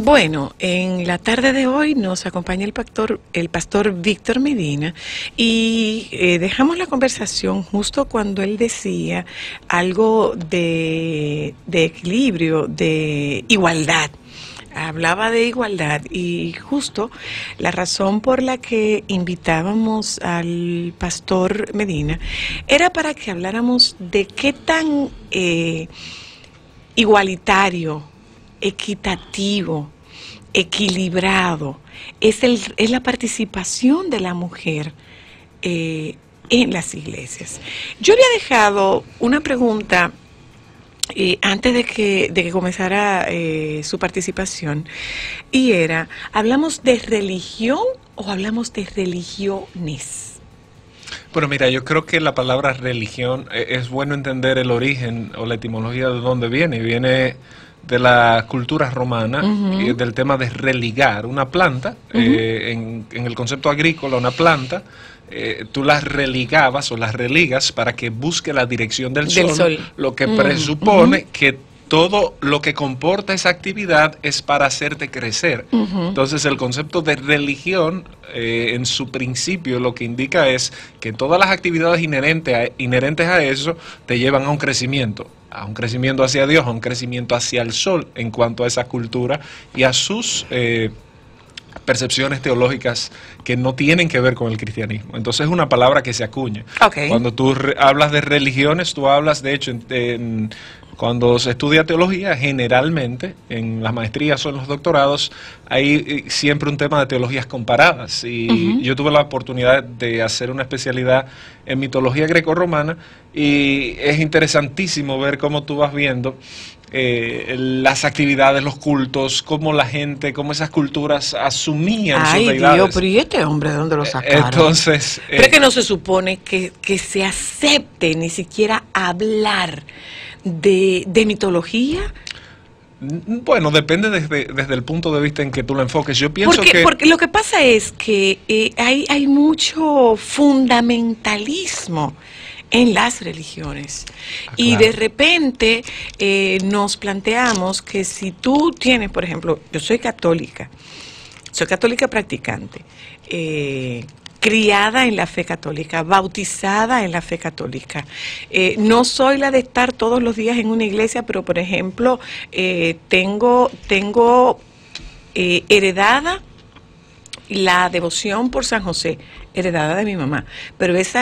Bueno, en la tarde de hoy nos acompaña el pastor Víctor Medina y dejamos la conversación justo cuando él decía algo de equilibrio, de igualdad. Hablaba de igualdad y justo la razón por la que invitábamos al pastor Medina era para que habláramos de qué tan igualitario, equitativo, equilibrado es la participación de la mujer en las iglesias. Yo había dejado una pregunta antes de que comenzara su participación, y era, ¿hablamos de religión o hablamos de religiones? Bueno, mira, yo creo que la palabra religión, es bueno entender el origen o la etimología de dónde viene. Viene de la cultura romana, y del tema de religar una planta. En el concepto agrícola, una planta, tú las religabas o las religas para que busque la dirección del sol, lo que presupone que todo lo que comporta esa actividad es para hacerte crecer. Entonces el concepto de religión, en su principio, lo que indica es que todas las actividades inherentes a eso te llevan a un crecimiento hacia Dios, a un crecimiento hacia el sol en cuanto a esa cultura y a sus percepciones teológicas que no tienen que ver con el cristianismo. Entonces es una palabra que se acuña. Cuando tú hablas de religiones, tú hablas, de hecho, cuando se estudia teología, generalmente, en las maestrías o en los doctorados, hay siempre un tema de teologías comparadas. Y yo tuve la oportunidad de hacer una especialidad en mitología grecorromana, y es interesantísimo ver cómo tú vas viendo las actividades, los cultos, cómo la gente, cómo esas culturas asumían sus deidades. Ay, Dios, pero ¿y este hombre de dónde lo sacaron? Entonces, pero es que no se supone que se acepte ni siquiera hablar de mitología. Bueno, depende desde el punto de vista en que tú lo enfoques. Yo pienso porque lo que pasa es que hay mucho fundamentalismo en las religiones. Y de repente nos planteamos que si tú tienes, por ejemplo, yo soy católica practicante, criada en la fe católica, bautizada en la fe católica. No soy la de estar todos los días en una iglesia, pero por ejemplo, tengo heredada la devoción por San José, heredada de mi mamá. Pero eso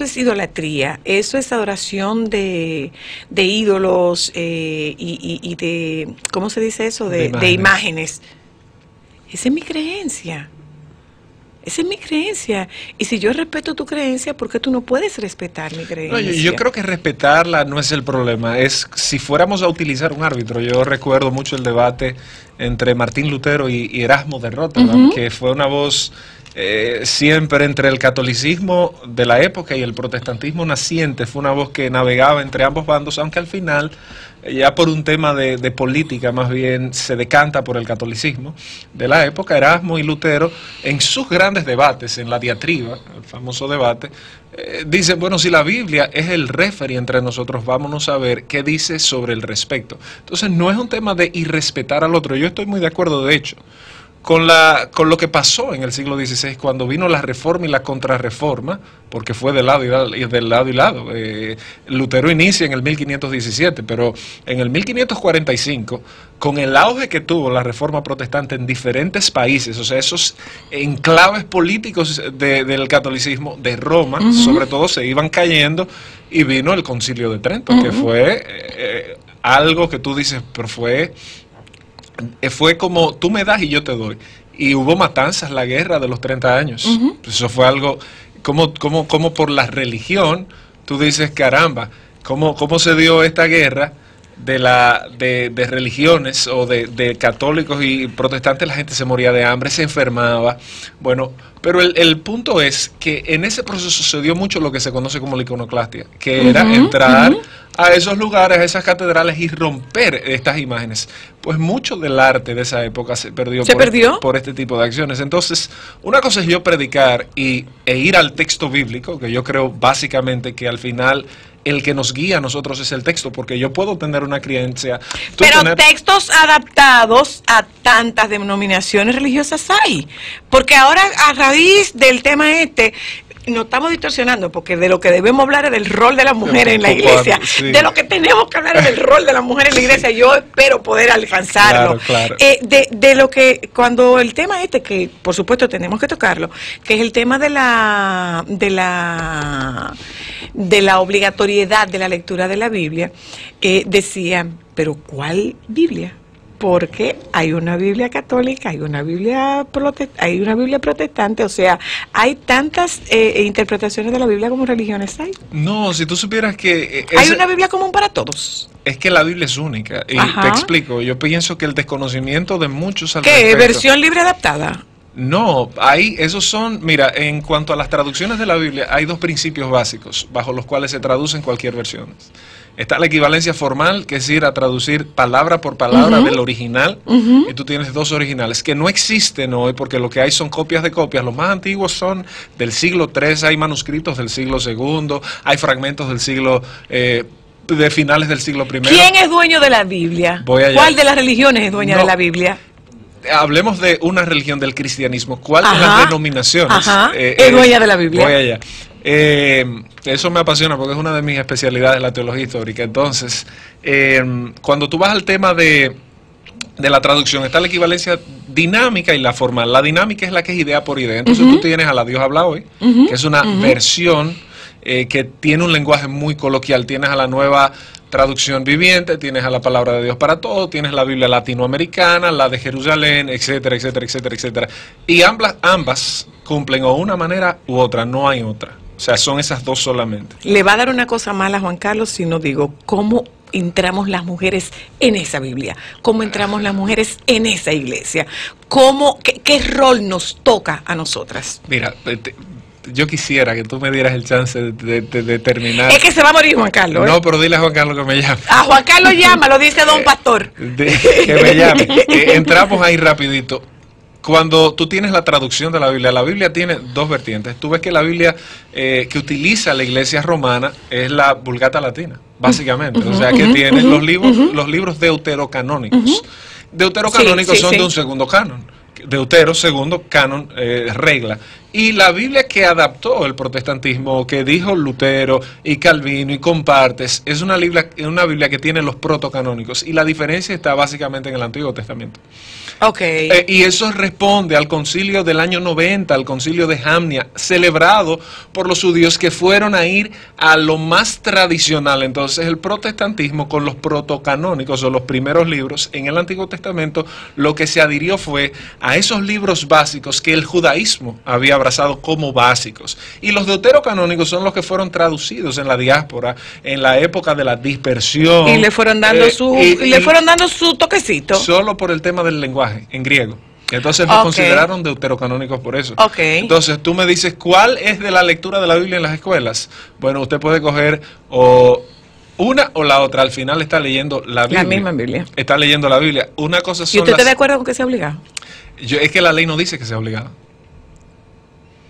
es idolatría, eso es adoración de ídolos y de, ¿cómo se dice eso? De imágenes. Esa es mi creencia. Esa es mi creencia. Y si yo respeto tu creencia, ¿por qué tú no puedes respetar mi creencia? No, yo creo que respetarla no es el problema. Es si fuéramos a utilizar un árbitro. Yo recuerdo mucho el debate entre Martín Lutero y Erasmo de Rotterdam, que fue una voz siempre entre el catolicismo de la época y el protestantismo naciente. Fue una voz que navegaba entre ambos bandos, aunque al final, ya por un tema de política, más bien se decanta por el catolicismo de la época. Erasmo y Lutero, en sus grandes debates, en la diatriba, el famoso debate, dicen, bueno, si la Biblia es el referee entre nosotros, vámonos a ver qué dice sobre el respecto. Entonces no es un tema de irrespetar al otro. Yo estoy muy de acuerdo, de hecho, con lo que pasó en el siglo XVI, cuando vino la reforma y la contrarreforma, porque fue de lado y lado. Lutero inicia en el 1517, pero en el 1545, con el auge que tuvo la reforma protestante en diferentes países, o sea, esos enclaves políticos del catolicismo de Roma, sobre todo, se iban cayendo, y vino el Concilio de Trento, que fue algo que tú dices, pero fue como tú me das y yo te doy. Y hubo matanzas, la guerra de los 30 años. Eso fue algo, como por la religión, tú dices, caramba, ¿cómo se dio esta guerra de religiones o de católicos y protestantes? La gente se moría de hambre, se enfermaba. Bueno, pero el punto es que en ese proceso se dio mucho lo que se conoce como la iconoclastia, que era entrar a esos lugares, a esas catedrales, y romper estas imágenes. Pues mucho del arte de esa época se perdió por este tipo de acciones. Entonces, una cosa es yo predicar e ir al texto bíblico, que yo creo básicamente que al final el que nos guía a nosotros es el texto, porque yo puedo tener una creencia. Pero textos adaptados a tantas denominaciones religiosas hay, porque ahora a raíz del tema nos estamos distorsionando, porque de lo que debemos hablar es del rol de la mujer en la iglesia, sí. De lo que tenemos que hablar es del rol de la mujer en la iglesia. Yo espero poder alcanzarlo. Claro. De lo que, cuando el tema que por supuesto tenemos que tocarlo, que es el tema de la obligatoriedad de la lectura de la Biblia, decían, pero ¿cuál Biblia? Porque hay una Biblia católica, hay una Biblia protestante, o sea, hay tantas interpretaciones de la Biblia como religiones hay. No, si tú supieras que... hay una Biblia común para todos. Es que la Biblia es única, y te explico, yo pienso que el desconocimiento de muchos al respecto... ¿Qué? ¿Versión libre adaptada? No, esos son, mira, en cuanto a las traducciones de la Biblia, hay dos principios básicos bajo los cuales se traducen cualquier versión. Está la equivalencia formal, que es ir a traducir palabra por palabra del original, y tú tienes dos originales que no existen hoy, porque lo que hay son copias de copias. Los más antiguos son del siglo III, hay manuscritos del siglo II, hay fragmentos del siglo de finales del siglo I. ¿Quién es dueño de la Biblia? ¿Cuál de las religiones es dueña de la Biblia? Hablemos de una religión del cristianismo. ¿Cuál de las denominaciones es dueña de la Biblia? Voy allá. Eso me apasiona porque es una de mis especialidades, la teología histórica. Entonces, cuando tú vas al tema de la traducción, está la equivalencia dinámica y la formal. La dinámica es la que es idea por idea. Entonces tú tienes a la Dios habla hoy, que es una versión que tiene un lenguaje muy coloquial. Tienes a la nueva traducción viviente, tienes a la palabra de Dios para todo, tienes la Biblia latinoamericana, la de Jerusalén, etcétera, etcétera, etcétera, etcétera. Y ambas cumplen o una manera u otra, no hay otra. O sea, son esas dos solamente. Le va a dar una cosa mala a Juan Carlos si no digo cómo entramos las mujeres en esa Biblia, cómo entramos las mujeres en esa iglesia, qué rol nos toca a nosotras. Mira, yo quisiera que tú me dieras el chance de terminar. Es que se va a morir Juan Carlos. No, pero dile a Juan Carlos que me llame. A Juan Carlos llama, lo dice don Pastor. Que me llame. Entramos ahí rapidito. Cuando tú tienes la traducción de la Biblia tiene dos vertientes. Tú ves que la Biblia que utiliza la iglesia romana es la Vulgata latina, básicamente. O sea, que tiene los libros deuterocanónicos. Deuterocanónicos son de un segundo canon. Deutero, segundo canon, regla. Y la Biblia que adaptó el protestantismo, que dijo Lutero y Calvino y compartes, es una Biblia que tiene los protocanónicos. Y la diferencia está básicamente en el Antiguo Testamento. Y eso responde al concilio del año 90, al concilio de Jamnia, celebrado por los judíos que fueron a ir a lo más tradicional. Entonces el protestantismo con los protocanónicos o los primeros libros en el Antiguo Testamento, lo que se adhirió fue a esos libros básicos que el judaísmo había abrazado como básicos. Y los deuterocanónicos son los que fueron traducidos en la diáspora en la época de la dispersión. Y le fueron dando le fueron dando su toquecito. Solo por el tema del lenguaje en griego. Entonces los consideraron deuterocanónicos por eso. Entonces tú me dices, ¿cuál es de la lectura de la Biblia en las escuelas? Bueno, usted puede coger o una o la otra. Al final está leyendo la Biblia. La misma Biblia. Está leyendo la Biblia. Una cosa son ¿Y usted está de acuerdo con que sea obligado? Es que la ley no dice que sea obligado.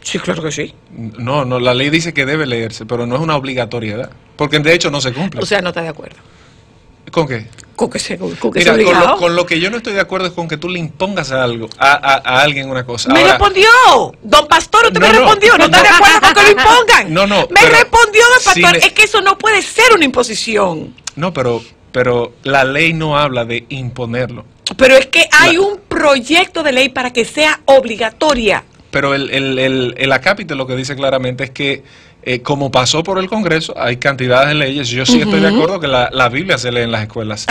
Sí, claro que sí. No, la ley dice que debe leerse, pero no es una obligatoriedad. Porque de hecho no se cumple. O sea, no está de acuerdo. ¿Con qué? Con que sea Mira, obligado. Con lo que yo no estoy de acuerdo es con que tú le impongas a alguien una cosa. Me respondió, don Pastor, usted me respondió, no está de acuerdo con que lo impongan. Me respondió, don Pastor, es que eso no puede ser una imposición. No, pero la ley no habla de imponerlo. Pero es que hay un proyecto de ley para que sea obligatoria. Pero el acápite lo que dice claramente es que como pasó por el Congreso, hay cantidades de leyes. Yo sí estoy de acuerdo que la Biblia se lee en las escuelas.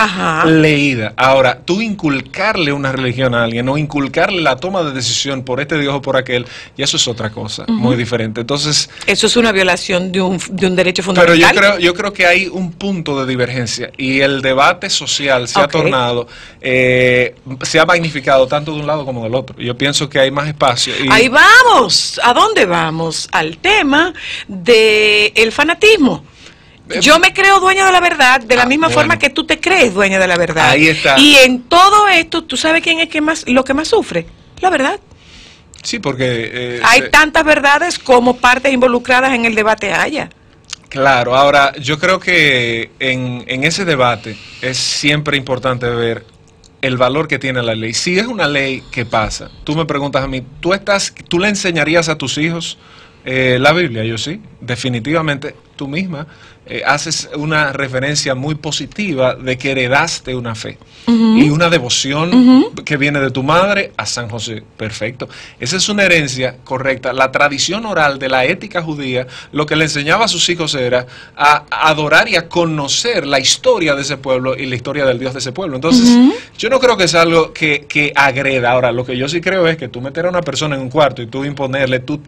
Leída. Ahora, tú inculcarle una religión a alguien o inculcarle la toma de decisión por este Dios o por aquel, y eso es otra cosa, muy diferente. Entonces, eso es una violación de un derecho fundamental. Pero yo creo que hay un punto de divergencia y el debate social se ha tornado, se ha magnificado tanto de un lado como del otro. Yo pienso que hay más espacio. Ahí vamos. ¿A dónde vamos? Al tema del fanatismo. Yo me creo dueña de la verdad de la misma forma que tú te crees dueña de la verdad. Ahí está. Y en todo esto, ¿tú sabes quién es lo que más sufre? La verdad. Sí, porque... hay tantas verdades como partes involucradas en el debate haya. Claro, ahora yo creo que en ese debate es siempre importante ver el valor que tiene la ley. Si es una ley que pasa, tú me preguntas a mí, ¿tú le enseñarías a tus hijos la Biblia? Yo sí, definitivamente. Tú misma haces una referencia muy positiva de que heredaste una fe y una devoción que viene de tu madre a San José. Perfecto. Esa es una herencia correcta. La tradición oral de la ética judía lo que le enseñaba a sus hijos era a adorar y a conocer la historia de ese pueblo y la historia del Dios de ese pueblo. Entonces, yo no creo que es algo que agreda. Ahora, lo que yo sí creo es que tú meter a una persona en un cuarto y tú imponerle, tú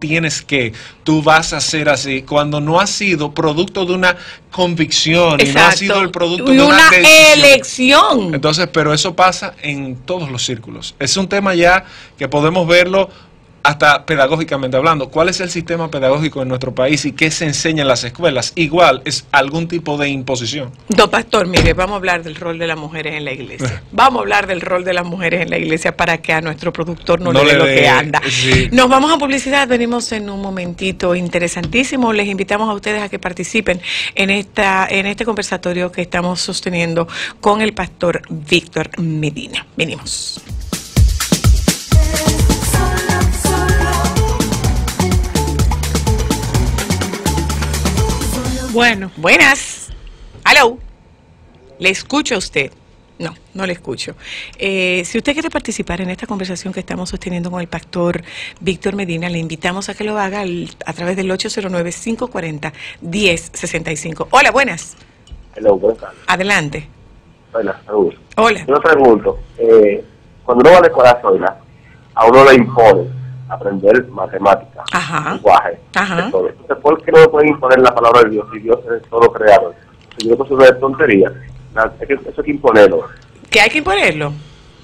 vas a ser así, cuando no ha sido producto de una convicción. Exacto. Y no ha sido el producto de una elección. Entonces, pero eso pasa en todos los círculos. Es un tema ya que podemos verlo hasta pedagógicamente hablando. ¿Cuál es el sistema pedagógico en nuestro país y qué se enseña en las escuelas? Igual es algún tipo de imposición. Don Pastor, mire, vamos a hablar del rol de las mujeres en la iglesia. Vamos a hablar del rol de las mujeres en la iglesia para que a nuestro productor no le dé lo que anda. Sí. Nos vamos a publicidad, venimos en un momentito interesantísimo. Les invitamos a ustedes a que participen en este conversatorio que estamos sosteniendo con el pastor Víctor Medina. Venimos. Bueno. Buenas. Hello. ¿Le escucho a usted? No, no le escucho. Si usted quiere participar en esta conversación que estamos sosteniendo con el pastor Víctor Medina, le invitamos a que lo haga a través del 809-540-1065. Hola, buenas. Hello, buenas tardes. Adelante. Buenas, Raúl. Hola. Yo me pregunto, cuando uno va a la escuela sola, a uno le impone aprender matemáticas, lenguaje, todo. Entonces, ¿por qué no me pueden imponer la palabra de Dios si Dios es todo creador? Si yo creo que eso es tontería. Eso hay que imponerlo. ¿Que hay que imponerlo?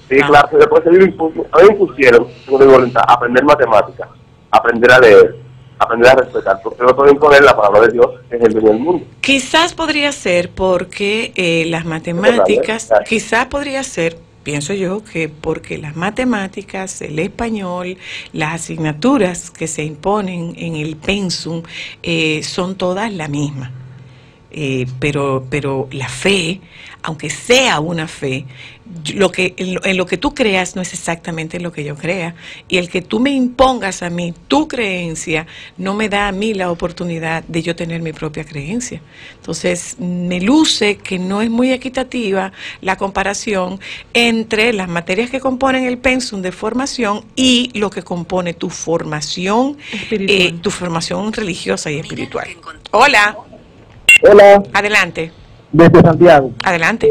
Sí, claro, después a mí me impusieron, tengo mi voluntad, aprender matemáticas, aprender a leer, aprender a respetar, porque no puedo imponer la palabra de Dios, que es el dueño del mundo. Quizás podría ser porque las matemáticas, quizás podría ser, pienso yo, que porque las matemáticas, el español, las asignaturas que se imponen en el pensum son todas la misma. Pero la fe, aunque sea una fe, en lo que tú creas no es exactamente lo que yo crea, y el que tú me impongas a mí tu creencia no me da a mí la oportunidad de yo tener mi propia creencia. Entonces me luce que no es muy equitativa la comparación entre las materias que componen el pensum de formación y lo que compone tu formación religiosa y espiritual. Hola. Hola. Adelante. Desde Santiago. Adelante.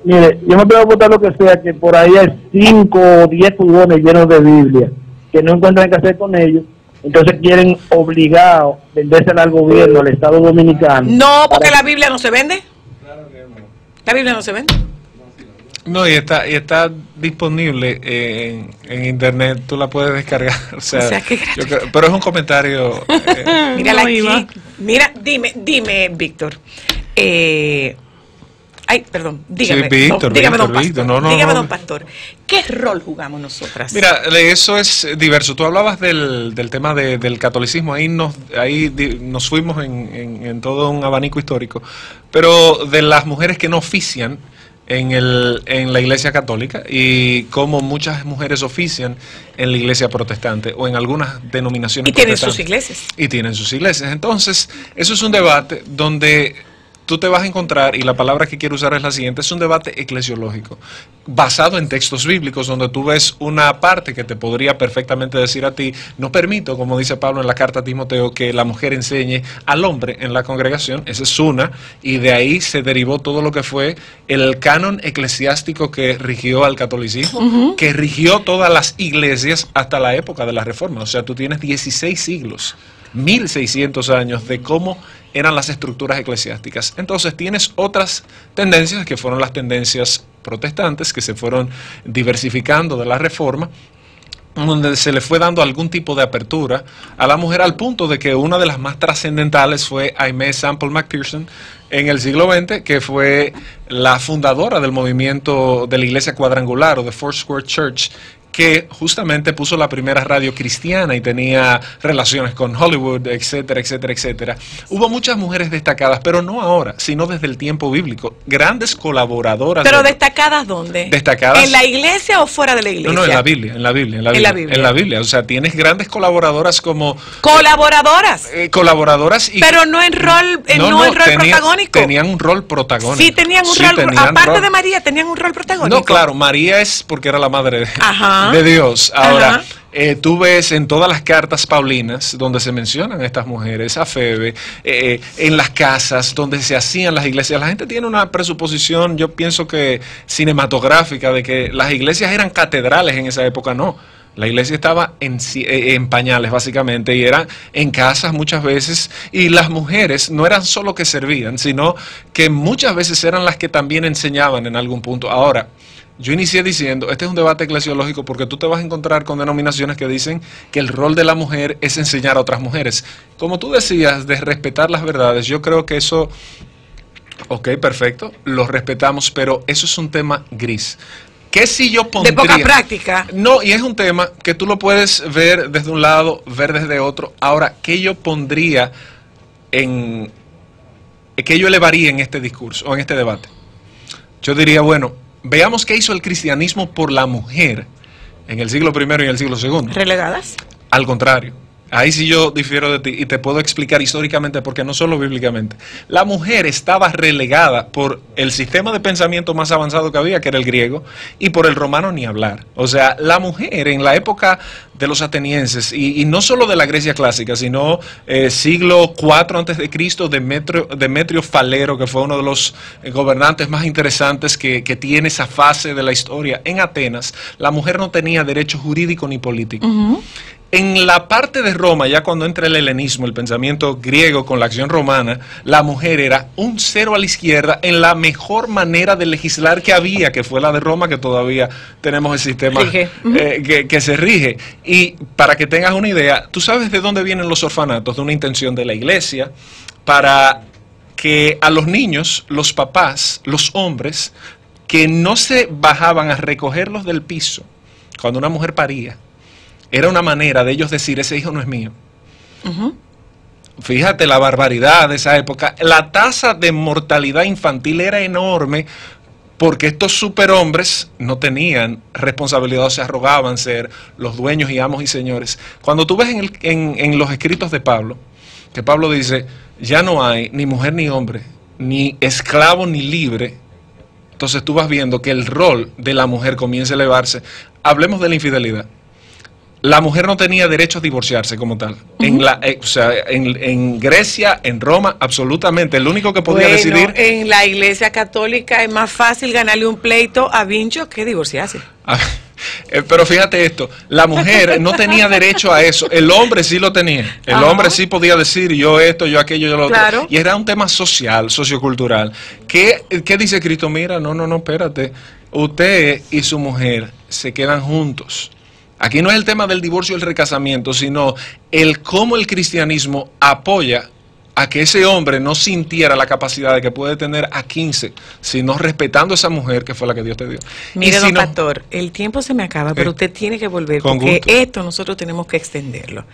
Mire, yo me puedo votar lo que sea, que por ahí hay 5 o 10 furgones llenos de Biblia, que no encuentran qué hacer con ellos, entonces quieren obligar, vendérsela al gobierno, al Estado Dominicano. No, porque la Biblia no se vende. Claro que no. ¿La Biblia no se vende? No, y está disponible en internet, tú la puedes descargar. O sea que pero es un comentario. Mírala aquí. Mira, dime, Víctor. Perdón, dígame. Sí, Víctor, dígame, don Pastor. Dígame, no. don Pastor. ¿Qué rol jugamos nosotras? Mira, eso es diverso. Tú hablabas del tema del catolicismo, ahí nos fuimos en todo un abanico histórico, pero de las mujeres que no ofician en la iglesia católica y como muchas mujeres ofician en la iglesia protestante o en algunas denominaciones protestantes. Y tienen sus iglesias. Entonces, eso es un debate donde tú te vas a encontrar, y la palabra que quiero usar es la siguiente, es un debate eclesiológico, basado en textos bíblicos, donde tú ves una parte que te podría perfectamente decir a ti, no permito, como dice Pablo en la carta a Timoteo, que la mujer enseñe al hombre en la congregación. Esa es una, y de ahí se derivó todo lo que fue el canon eclesiástico que rigió al catolicismo, que rigió todas las iglesias hasta la época de la Reforma. O sea, tú tienes 16 siglos, 1600 años de cómo eran las estructuras eclesiásticas. Entonces tienes otras tendencias que fueron las tendencias protestantes que se fueron diversificando de la Reforma, donde se le fue dando algún tipo de apertura a la mujer, al punto de que una de las más trascendentales fue Aimee Semple McPherson en el siglo XX, que fue la fundadora del movimiento de la Iglesia Cuadrangular o de Foursquare Church, que justamente puso la primera radio cristiana y tenía relaciones con Hollywood, etcétera, etcétera, etcétera. Hubo muchas mujeres destacadas, pero no ahora, sino desde el tiempo bíblico. Grandes colaboradoras. ¿Pero destacadas dónde? Destacadas. ¿En la iglesia o fuera de la iglesia? No, en la Biblia, en la Biblia. En la Biblia. O sea, tienes grandes colaboradoras como... ¿Colaboradoras? Colaboradoras y... Pero no en rol, protagónico. Tenían un rol protagónico. Sí, tenían un rol, aparte de María, tenían un rol protagónico. No, claro, María es porque era la madre de Dios. Ahora, tú ves en todas las cartas paulinas donde se mencionan a estas mujeres, a Febe, en las casas donde se hacían las iglesias. La gente tiene una presuposición, yo pienso que cinematográfica, de que las iglesias eran catedrales en esa época. No. La iglesia estaba en pañales, básicamente, y eran en casas muchas veces, y las mujeres no eran solo que servían, sino que muchas veces eran las que también enseñaban en algún punto. Ahora, yo inicié diciendo, este es un debate eclesiológico porque tú te vas a encontrar con denominaciones que dicen que el rol de la mujer es enseñar a otras mujeres. Como tú decías, de respetar las verdades, yo creo que eso, ok, perfecto, lo respetamos, pero eso es un tema gris. ¿Qué si yo pondría? De poca práctica. No, y es un tema que tú lo puedes ver desde un lado, ver desde otro. Ahora, ¿qué yo pondría qué yo elevaría en este discurso o en este debate? Yo diría, bueno, veamos qué hizo el cristianismo por la mujer en el siglo I y en el siglo II. ¿Relegadas? Al contrario. Ahí sí yo difiero de ti y te puedo explicar históricamente, porque no solo bíblicamente. La mujer estaba relegada por el sistema de pensamiento más avanzado que había, que era el griego, y por el romano ni hablar. O sea, la mujer en la época de los atenienses, y no solo de la Grecia clásica, sino siglo IV a.C., Demetrio Falero, que fue uno de los gobernantes más interesantes que tiene esa fase de la historia, en Atenas, la mujer no tenía derecho jurídico ni político. En la parte de Roma, ya cuando entra el helenismo, el pensamiento griego con la acción romana, la mujer era un cero a la izquierda en la mejor manera de legislar que había, que fue la de Roma, que todavía tenemos el sistema que se rige. Y para que tengas una idea, ¿tú sabes de dónde vienen los orfanatos? De una intención de la iglesia para que a los niños, los papás, los hombres, que no se bajaban a recogerlos del piso cuando una mujer paría, era una manera de ellos decir, ese hijo no es mío. Fíjate la barbaridad de esa época. La tasa de mortalidad infantil era enorme porque estos superhombres no tenían responsabilidad, o se arrogaban ser los dueños y amos y señores. Cuando tú ves en los escritos de Pablo, que Pablo dice, ya no hay ni mujer ni hombre, ni esclavo ni libre, entonces tú vas viendo que el rol de la mujer comienza a elevarse. Hablemos de la infidelidad. La mujer no tenía derecho a divorciarse como tal. En Grecia, en Roma, absolutamente. El único que podía decidir... En la iglesia católica es más fácil ganarle un pleito a Vincho que divorciarse. Pero fíjate esto, la mujer no tenía derecho a eso, el hombre sí lo tenía. El hombre sí podía decir yo esto, yo aquello, yo lo otro. Y era un tema social, sociocultural. ¿Qué dice Cristo? Mira, no, espérate. Usted y su mujer se quedan juntos. Aquí no es el tema del divorcio y el recasamiento, sino el cómo el cristianismo apoya a que ese hombre no sintiera la capacidad de que puede tener a 15, sino respetando a esa mujer que fue la que Dios te dio. Mire, don Pastor, el tiempo se me acaba, pero usted tiene que volver, porque esto nosotros tenemos que extenderlo.